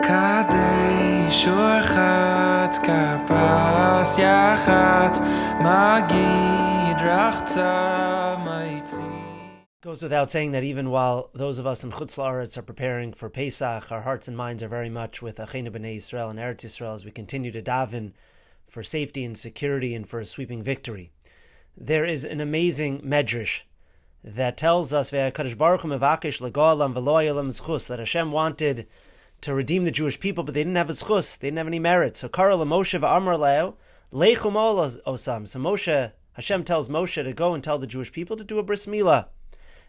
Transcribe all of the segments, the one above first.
Kadesh Urchat Karpas Yachat Magid Rachza Maitzi. Goes without saying that even while those of us in Chutz La'aretz are preparing for Pesach, our hearts and minds are very much with Achenu B'nai Yisrael and Eretz Yisrael as we continue to daven for safety and security and for a sweeping victory. There is an amazing medrash that tells us that Hashem wanted to redeem the Jewish people, but they didn't have a zchus, they didn't have any merit. So Kara Moshe v'Amar Leo Leichum Osam. So Hashem tells Moshe to go and tell the Jewish people to do a bris milah.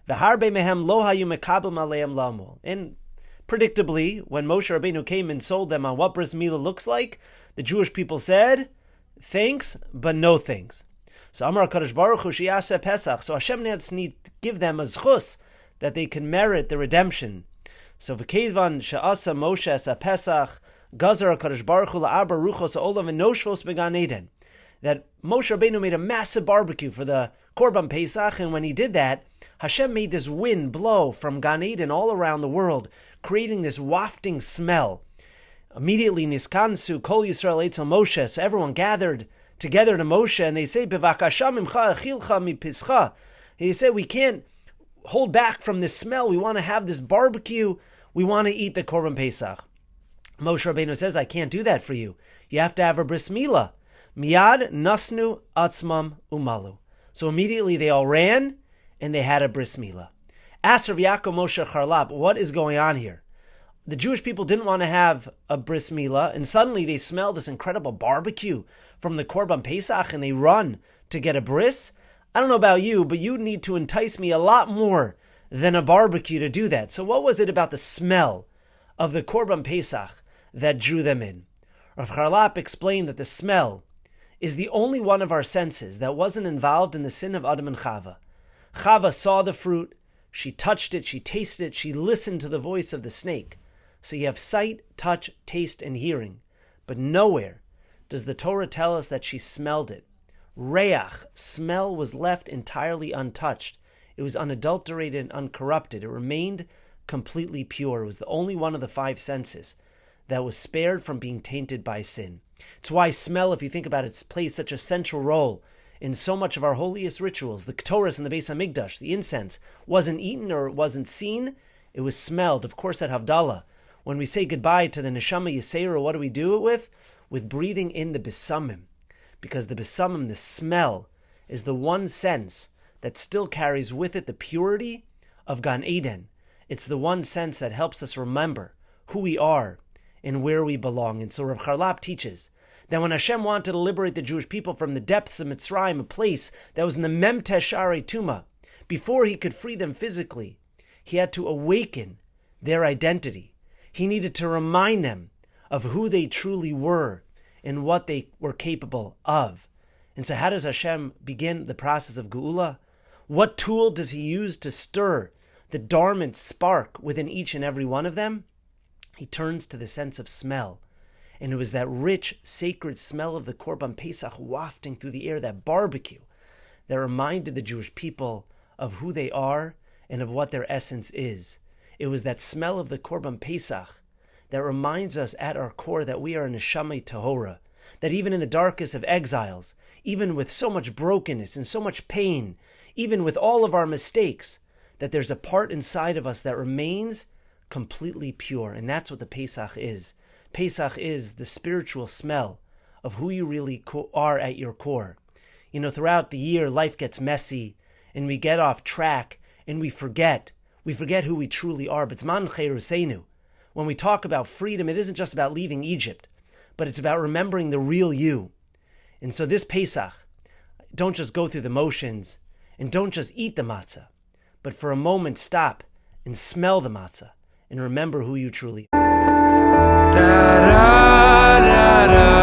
V'harbe mehem lo hayu mekabel maleim lamul. And predictably, when Moshe Rabbeinu came and sold them on what bris milah looks like, the Jewish people said, thanks, but no thanks. So Amar Kadosh Baruch Hu Sheyaseh Pesach. So Hashem needs to give them a zchus that they can merit the redemption. So v'kezvan she'asa Moshe es Pesach gazar Kadosh Baruch Hu la'arba ruchos ha'olam v'noshvos began Eden. That Moshe Rabbeinu made a massive barbecue for the Korban Pesach, and when he did that, Hashem made this wind blow from Gan Eden all around the world, creating this wafting smell. Immediately, Niskansu Kol Yisrael Eitzel Moshe. So everyone gathered together to Moshe, and they say, "Bevakasha mimcha achilcha mipischa." He said, "We can't hold back from this smell. We want to have this barbecue. We want to eat the Korban Pesach." Moshe Rabbeinu says, "I can't do that for you. You have to have a bris milah." Miyad nasnu atzmam umalu. So immediately they all ran and they had a bris milah. Asked Rav Yaakov Moshe Charlap, what is going on here? The Jewish people didn't want to have a bris milah, and suddenly they smell this incredible barbecue from the Korban Pesach and they run to get a bris. I don't know about you, but you need to entice me a lot more than a barbecue to do that. So what was it about the smell of the Korban Pesach that drew them in? Rav Charlap explained that the smell is the only one of our senses that wasn't involved in the sin of Adam and Chava. Chava saw the fruit, she touched it, she tasted it, she listened to the voice of the snake. So you have sight, touch, taste, and hearing. But nowhere does the Torah tell us that she smelled it. Reach, smell, was left entirely untouched. It was unadulterated and uncorrupted. It remained completely pure. It was the only one of the five senses that was spared from being tainted by sin. It's why smell, if you think about it, plays such a central role in so much of our holiest rituals. The Ketores in the Beis HaMikdash, the incense, wasn't eaten or it wasn't seen, it was smelled. Of course, at Havdalah, when we say goodbye to the Neshama Yisera, what do we do it with? With breathing in the Besamim. Because the Besamim, the smell, is the one sense that still carries with it the purity of Gan Eden. It's the one sense that helps us remember who we are and where we belong. And so Rav Charlap teaches that when Hashem wanted to liberate the Jewish people from the depths of Mitzrayim, a place that was in the Memtesh Arei Tuma, before he could free them physically, he had to awaken their identity. He needed to remind them of who they truly were and what they were capable of. And so how does Hashem begin the process of Geula? What tool does he use to stir the dormant spark within each and every one of them? He turns to the sense of smell. And it was that rich, sacred smell of the Korban Pesach wafting through the air, that barbecue, that reminded the Jewish people of who they are and of what their essence is. It was that smell of the Korban Pesach that reminds us at our core that we are a neshama tahora, that even in the darkest of exiles, even with so much brokenness and so much pain, even with all of our mistakes, that there's a part inside of us that remains completely pure. And that's what the Pesach is. Pesach is the spiritual smell of who you really are at your core. You know, throughout the year, life gets messy and we get off track and we forget who we truly are. But Zman Cheruseinu, when we talk about freedom, it isn't just about leaving Egypt, but it's about remembering the real you. And so this Pesach, don't just go through the motions and don't just eat the matzah, but for a moment stop and smell the matzah and remember who you truly are. Da, da, da, da.